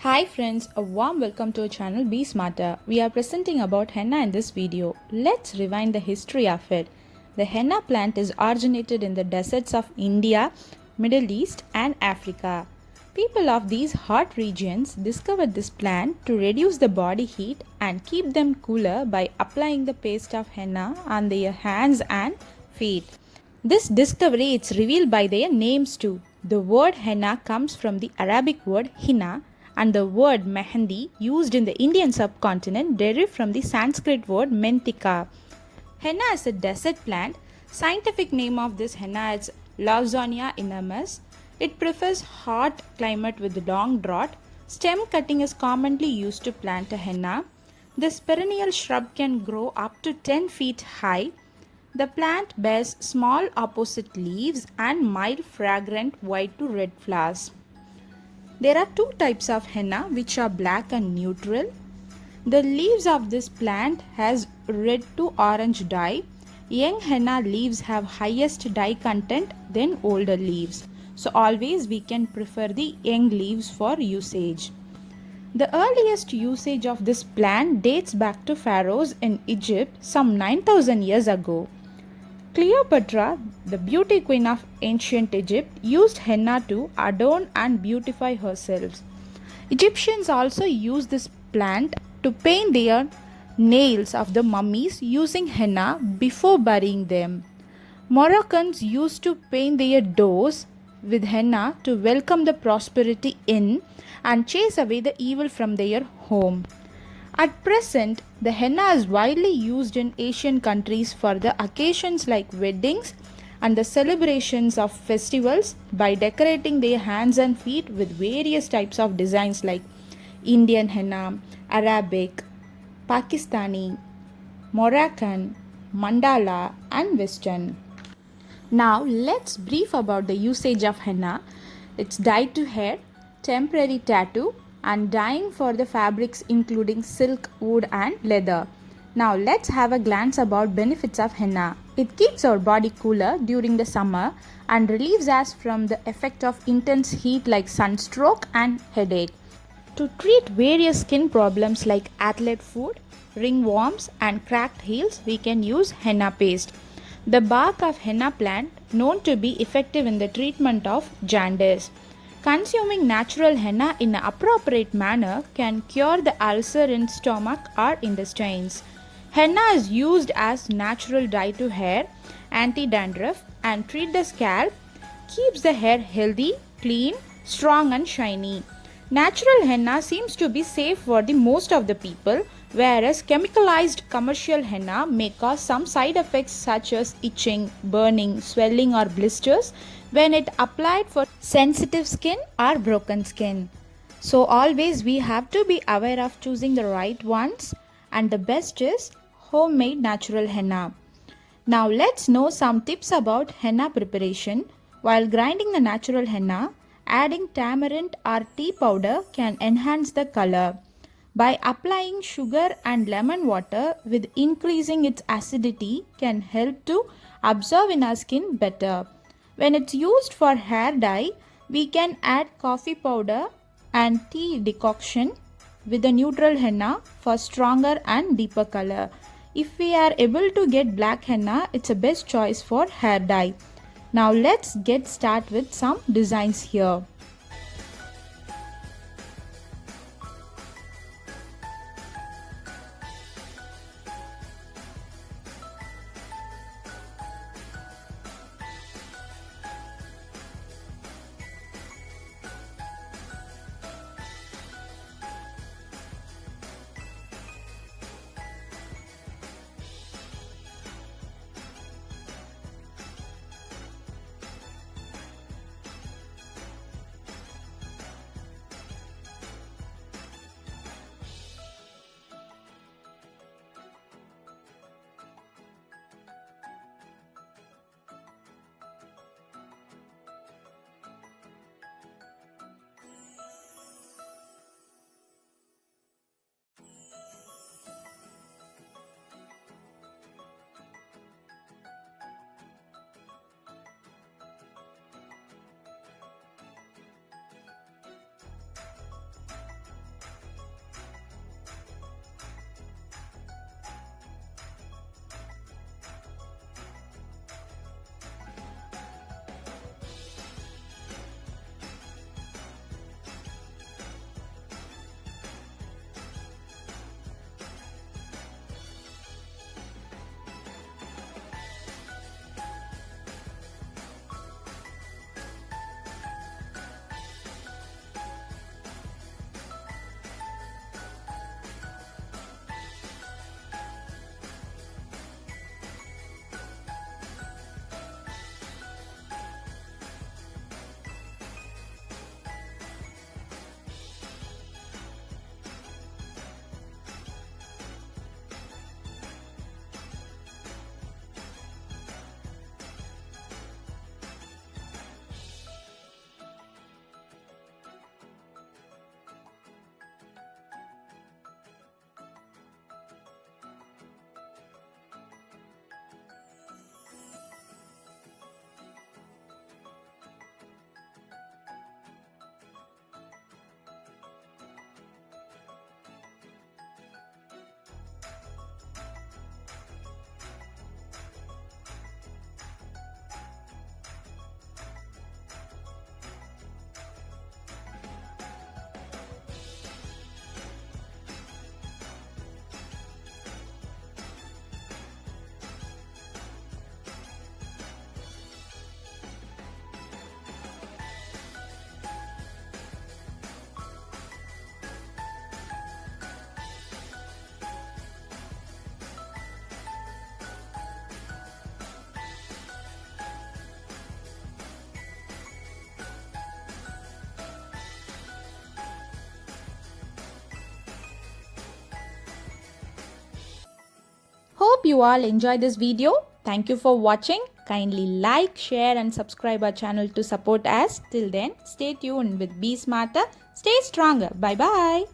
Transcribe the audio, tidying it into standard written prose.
Hi friends, a warm welcome to our channel Be Smarter. We are presenting about henna in this video. Let's rewind the history of it. The henna plant is originated in the deserts of India, Middle East and Africa. People of these hot regions discovered this plant to reduce the body heat and keep them cooler by applying the paste of henna on their hands and feet. This discovery is revealed by their names too. The word henna comes from the Arabic word hinna, and the word mehendi used in the Indian subcontinent derived from the Sanskrit word mentika. Henna is a desert plant. Scientific name of this henna is Lawsonia inermis. It prefers hot climate with long drought. Stem cutting is commonly used to plant a henna. This perennial shrub can grow up to 10 feet high. The plant bears small opposite leaves and mild fragrant white to red flowers. There are two types of henna which are black and neutral. The leaves of this plant has red to orange dye. Young henna leaves have highest dye content than older leaves. So always we can prefer the young leaves for usage. The earliest usage of this plant dates back to pharaohs in Egypt some 9000 years ago. Cleopatra, the beauty queen of ancient Egypt, used henna to adorn and beautify herself. Egyptians also used this plant to paint their nails of the mummies using henna before burying them. Moroccans used to paint their doors with henna to welcome the prosperity in and chase away the evil from their home. At present, the henna is widely used in Asian countries for the occasions like weddings and the celebrations of festivals by decorating their hands and feet with various types of designs like Indian henna, Arabic, Pakistani, Moroccan, mandala and Western. Now let's brief about the usage of henna. It's dyed to hair, temporary tattoo and dyeing for the fabrics including silk, wood and leather. Now let's have a glance about benefits of henna. It keeps our body cooler during the summer and relieves us from the effect of intense heat like sunstroke and headache. To treat various skin problems like athlete foot, ringworms and cracked heels, we can use henna paste. The bark of henna plant known to be effective in the treatment of jaundice. Consuming natural henna in an appropriate manner can cure the ulcer in stomach or intestines. Henna is used as natural dye to hair, anti-dandruff and treat the scalp, keeps the hair healthy, clean, strong and shiny. Natural henna seems to be safe for the most of the people, whereas chemicalized commercial henna may cause some side effects such as itching, burning, swelling or blisters when it applied for sensitive skin or broken skin. So always we have to be aware of choosing the right ones, and the best is homemade natural henna. Now let's know some tips about henna preparation. While grinding the natural henna, adding tamarind or tea powder can enhance the color. By applying sugar and lemon water with increasing its acidity can help to absorb in our skin better. When it's used for hair dye, we can add coffee powder and tea decoction with a neutral henna for stronger and deeper color. If we are able to get black henna, it's a best choice for hair dye. Now let's get started with some designs here. Hope you all enjoy this video. Thank you for watching. Kindly like, share and subscribe our channel to support us. Till then, stay tuned with Be Smarter, stay stronger. Bye bye.